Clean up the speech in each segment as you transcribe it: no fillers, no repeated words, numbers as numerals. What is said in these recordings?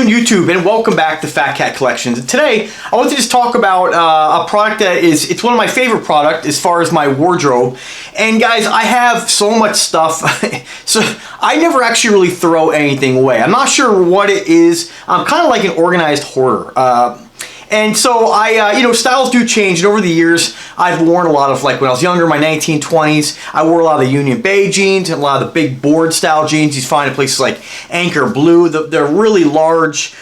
afternoon, YouTube, and welcome back to Fat Cat Collections. And today, I want to just talk about a product that it's one of my favorite products as far as my wardrobe. And guys, I have so much stuff, so I never actually really throw anything away. I'm not sure what it is. I'm kind of like an organized hoarder. And so styles do change, and over the years, I've worn a lot of, like when I was younger, my 1920s, I wore a lot of the Union Bay jeans and a lot of the big board style jeans you find in places like Anchor Blue. They're really large,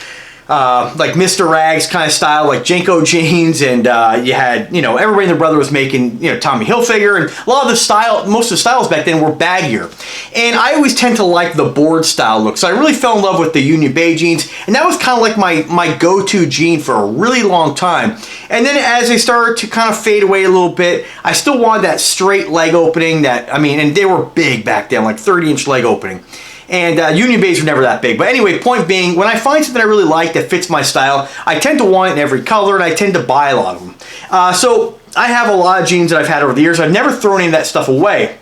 like Mr. Rags kind of style, like Jenko jeans, and you had, everybody and their brother was making, Tommy Hilfiger, and a lot of the style, most of the styles back then were baggier. And I always tend to like the board style look, so I really fell in love with the Union Bay jeans, and that was kind of like my go-to jean for a really long time. And then as they started to kind of fade away a little bit, I still wanted that straight leg opening and they were big back then, like 30-inch leg opening. And Union Bays were never that big. But anyway, point being, when I find something I really like that fits my style, I tend to want it in every color, and I tend to buy a lot of them. So I have a lot of jeans that I've had over the years. I've never thrown any of that stuff away.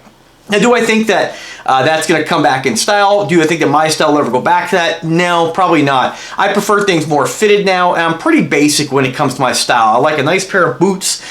Now, do I think that that's going to come back in style? Do I think that my style will ever go back to that? No, probably not. I prefer things more fitted now, and I'm pretty basic when it comes to my style. I like a nice pair of boots,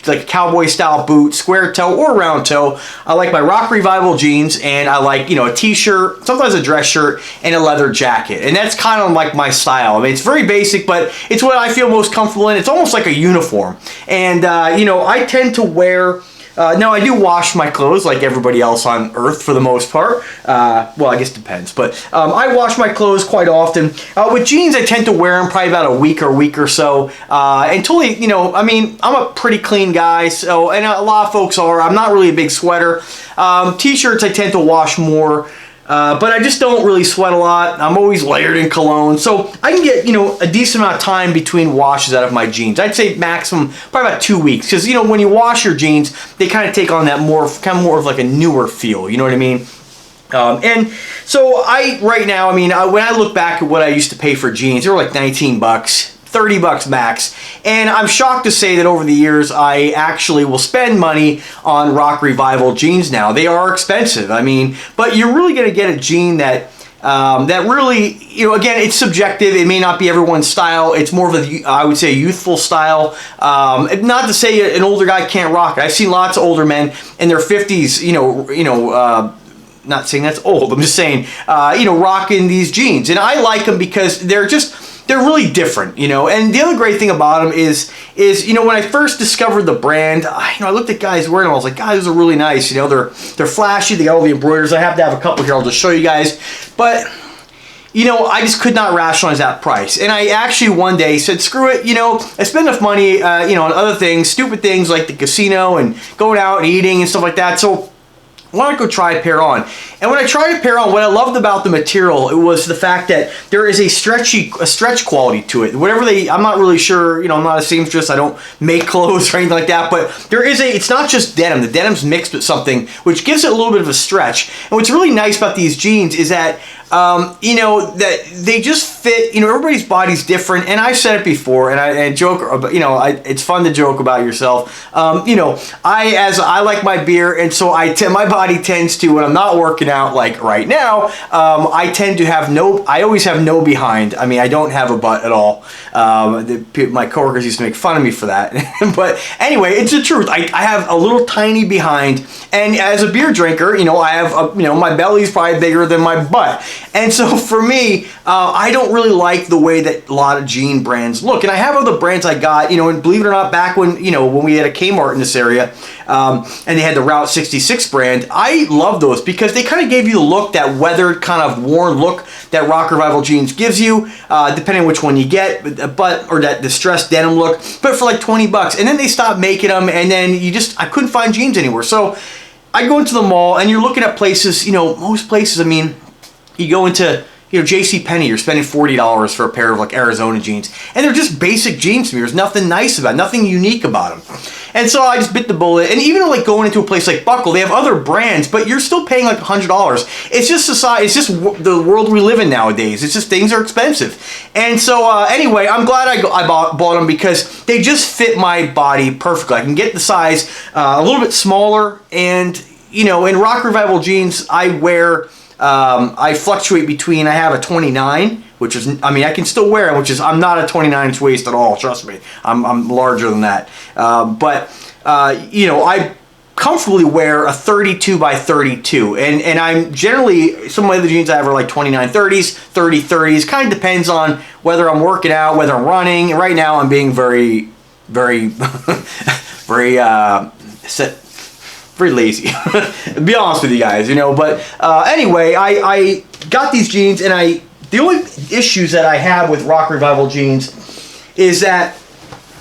like cowboy style boot, square toe or round toe. I like my Rock Revival jeans, and I like, a t-shirt, sometimes a dress shirt, and a leather jacket. And that's kind of like my style. I mean, it's very basic, but it's what I feel most comfortable in. It's almost like a uniform. And, I tend to wear... now, I do wash my clothes like everybody else on earth for the most part. Well, I guess it depends. But I wash my clothes quite often. With jeans, I tend to wear them probably about a week or so. Until, I'm a pretty clean guy. So, and a lot of folks are. I'm not really a big sweater. T-shirts, I tend to wash more. But I just don't really sweat a lot. I'm always layered in cologne. So I can get, a decent amount of time between washes out of my jeans. I'd say maximum, probably about 2 weeks. Because, when you wash your jeans, they kind of take on that more of like a newer feel. You know what I mean? And so right now, when I look back at what I used to pay for jeans, they were like 19 bucks. 30 bucks max, and I'm shocked to say that over the years I actually will spend money on Rock Revival jeans now. They are expensive, but you're really going to get a jean that really, again, it's subjective. It may not be everyone's style. It's more of I would say, a youthful style. Not to say an older guy can't rock it. I've seen lots of older men in their 50s, not saying that's old. I'm just saying, rocking these jeans, and I like them because they're really different, and the other great thing about them is when I first discovered the brand, I looked at guys wearing them, I was like, guys, those are really nice, they're flashy, they got all the embroideries. I have to have a couple here, I'll just show you guys, but I just could not rationalize that price. And I actually one day said, screw it, I spend enough money, on other things, stupid things like the casino and going out and eating and stuff like that, so why not go try a pair on? And when I tried a pair on, what I loved about the material, it was the fact that there is a stretch quality to it. I'm not really sure, I'm not a seamstress, I don't make clothes or anything like that, but it's not just denim. The denim's mixed with something, which gives it a little bit of a stretch. And what's really nice about these jeans is that, that they just fit, everybody's body's different, and I've said it before, and I joke, it's fun to joke about yourself. I like my beer, and so my body tends to, when I'm not working out like right now, I always have no behind. I don't have a butt at all. My coworkers used to make fun of me for that. But anyway, it's the truth. I have a little tiny behind, and as a beer drinker, I have, my belly's probably bigger than my butt. And so for me, I don't really like the way that a lot of jean brands look. And I have other brands I got, and believe it or not, back when, when we had a Kmart in this area, and they had the Route 66 brand, I love those because they kind of gave you the look, that weathered, kind of worn look that Rock Revival jeans gives you, depending on which one you get, or that distressed denim look, but for like 20 bucks. And then they stopped making them, and then I couldn't find jeans anywhere. So I go into the mall, and you're looking at places, most places, you go into, JCPenney, you're spending $40 for a pair of like Arizona jeans, and they're just basic jeans to me. There's nothing nice about it, nothing unique about them. And so I just bit the bullet, and even like going into a place like Buckle, they have other brands, but you're still paying like $100. It's just society, it's just the world we live in nowadays. It's just things are expensive. And so anyway, I'm glad I bought them because they just fit my body perfectly. I can get the size a little bit smaller, and in Rock Revival jeans, I wear I fluctuate between, I have a 29, which is, I mean, I can still wear it, which is, I'm not a 29-inch waist at all, trust me. I'm larger than that. You know, I comfortably wear a 32 by 32, and I'm generally, some of my other jeans I have are like 29 30s, 30 30s, kind of depends on whether I'm working out, whether I'm running. Right now I'm being very very lazy, to be honest with you guys, you know. But anyway, I got these jeans, and the only issues that I have with Rock Revival jeans is that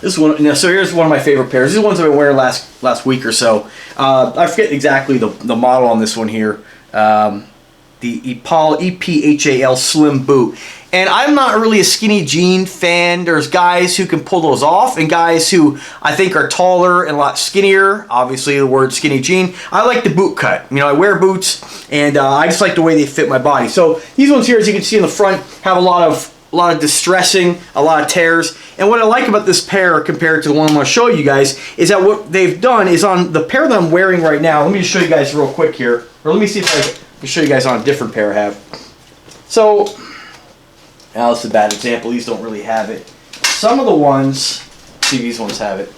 this one, you know, so here's one of my favorite pairs. These are the ones I've been wearing last week or so. I forget exactly the model on this one here. The EPHAL Slim Boot. And I'm not really a skinny jean fan. There's guys who can pull those off, and guys who I think are taller and a lot skinnier. Obviously, the word skinny jean. I like the boot cut. You know, I wear boots, and I just like the way they fit my body. So these ones here, as you can see in the front, have a lot of distressing, a lot of tears. And what I like about this pair compared to the one I'm going to show you guys is that what they've done is on the pair that I'm wearing right now. Let me just show you guys real quick here, or let me see if I can show you guys on a different pair I have. So, now this is a bad example. These don't really have it. Some of the ones, see, these ones have it.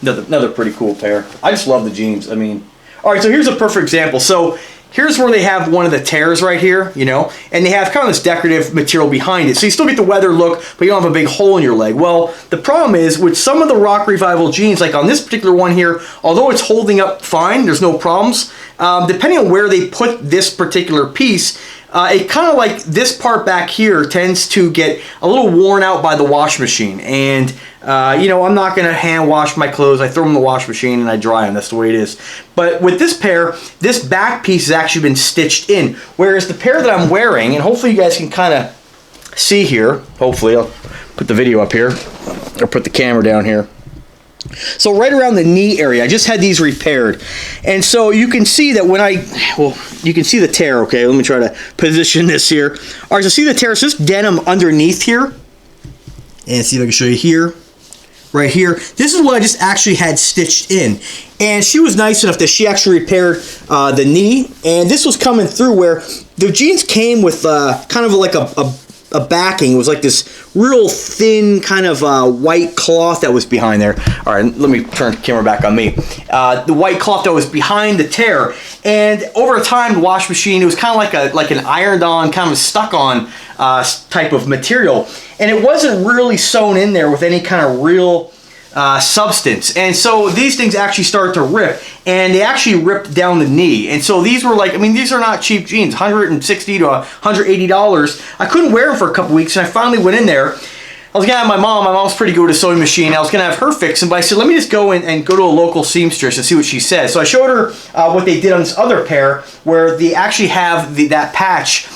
Another pretty cool pair. I just love the jeans. I mean, all right. So here's a perfect example. So here's where they have one of the tears right here, you know, and they have kind of this decorative material behind it. So you still get the weather look, but you don't have a big hole in your leg. Well, the problem is with some of the Rock Revival jeans, like on this particular one here, although it's holding up fine, there's no problems, depending on where they put this particular piece, it kind of like this part back here tends to get a little worn out by the wash machine. And you know, I'm not going to hand wash my clothes. I throw them in the wash machine and I dry them. That's the way it is. But with this pair, this back piece has actually been stitched in. Whereas the pair that I'm wearing, and hopefully you guys can kind of see here. Hopefully I'll put the video up here, or put the camera down here. So right around the knee area, I just had these repaired. And so you can see that when well, you can see the tear, okay? Let me try to position this here. All right, so see the tear? It's just denim underneath here. And see if I can show you here. Right here. This is what I just actually had stitched in. And she was nice enough that she actually repaired the knee. And this was coming through where the jeans came with kind of like a backing. It was like this real thin kind of white cloth that was behind there. All right, let me turn the camera back on me. The white cloth that was behind the tear. And over time, the wash machine, it was kind of like an ironed on, kind of stuck on type of material. And it wasn't really sewn in there with any kind of real substance. And so these things actually started to rip, and they actually ripped down the knee. And so these were like, I mean, these are not cheap jeans, $160 to $180. I couldn't wear them for a couple weeks, and I finally went in there. I was gonna have my mom's pretty good with a sewing machine. I was gonna have her fix them, but I said, let me just go in and go to a local seamstress and see what she says. So I showed her what they did on this other pair, where they actually have that patch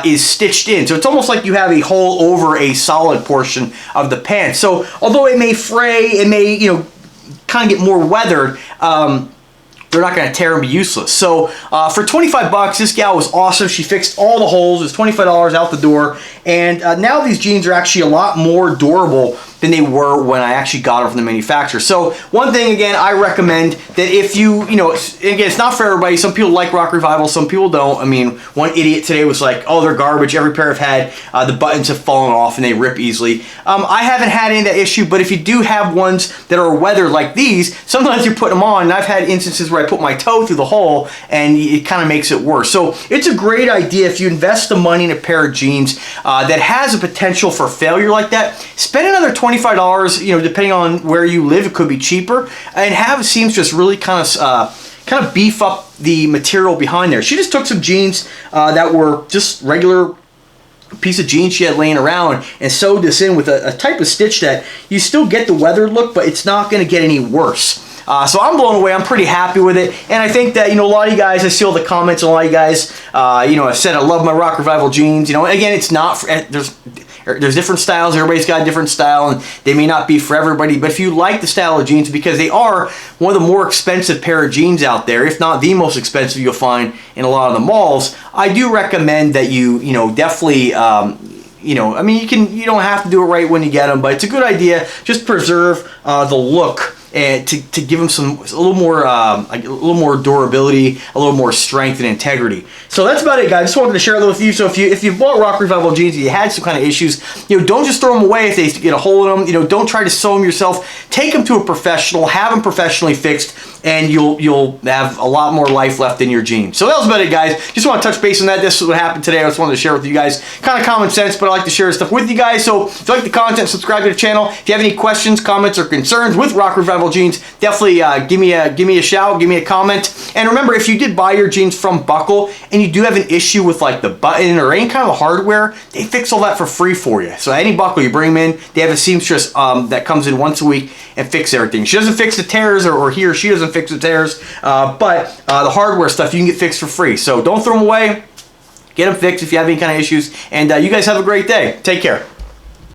is stitched in. So it's almost like you have a hole over a solid portion of the pants. So although it may fray, it may, you know, kind of get more weathered, they're not going to tear and be useless. So for 25 bucks, this gal was awesome. She fixed all the holes. It was $25 out the door. And now these jeans are actually a lot more durable than they were when I actually got them from the manufacturer. So one thing, again, I recommend that if you know, again, it's not for everybody. Some people like Rock Revival, some people don't. I mean, one idiot today was like, oh, they're garbage. Every pair I've had, the buttons have fallen off and they rip easily. I haven't had any of that issue, but if you do have ones that are weathered like these, sometimes you put them on, and I've had instances where I put my toe through the hole and it kind of makes it worse. So it's a great idea if you invest the money in a pair of jeans that has a potential for failure like that. Spend another $25, you know, depending on where you live, it could be cheaper, and have a seamstress really kind of beef up the material behind there. She just took some jeans that were just regular piece of jeans she had laying around and sewed this in with a type of stitch that you still get the weathered look, but it's not going to get any worse. So I'm blown away. I'm pretty happy with it, and I think that, you know, a lot of you guys, I see all the comments, and a lot of you guys, you know, have said I love my Rock Revival jeans. You know, again, it's not for, there's different styles. Everybody's got a different style, and they may not be for everybody. But if you like the style of jeans, because they are one of the more expensive pair of jeans out there, if not the most expensive you'll find in a lot of the malls, I do recommend that you know, definitely. You know, I mean, you don't have to do it right when you get them, but it's a good idea. Just preserve the look and to give them a little more durability, a little more strength and integrity. So that's about it, guys. Just wanted to share that with you. So if you bought Rock Revival jeans and you had some kind of issues, don't just throw them away if they get a hole in them. Don't try to sew them yourself. Take them to a professional, have them professionally fixed, and you'll have a lot more life left in your jeans. So that was about it, guys. Just want to touch base on that. This is what happened today. I just wanted to share with you guys. Kind of common sense, but I like to share stuff with you guys. So if you like the content, subscribe to the channel. If you have any questions, comments, or concerns with Rock Revival jeans, definitely give me a shout, give me a comment. And remember, if you did buy your jeans from Buckle and you do have an issue with like the button or any kind of hardware, they fix all that for free for you. So any Buckle, you bring them in, they have a seamstress that comes in once a week and fix everything. She doesn't fix the tears, or he or she doesn't fix the tears, but the hardware stuff you can get fixed for free. So don't throw them away. Get them fixed if you have any kind of issues. And you guys have a great day. Take care.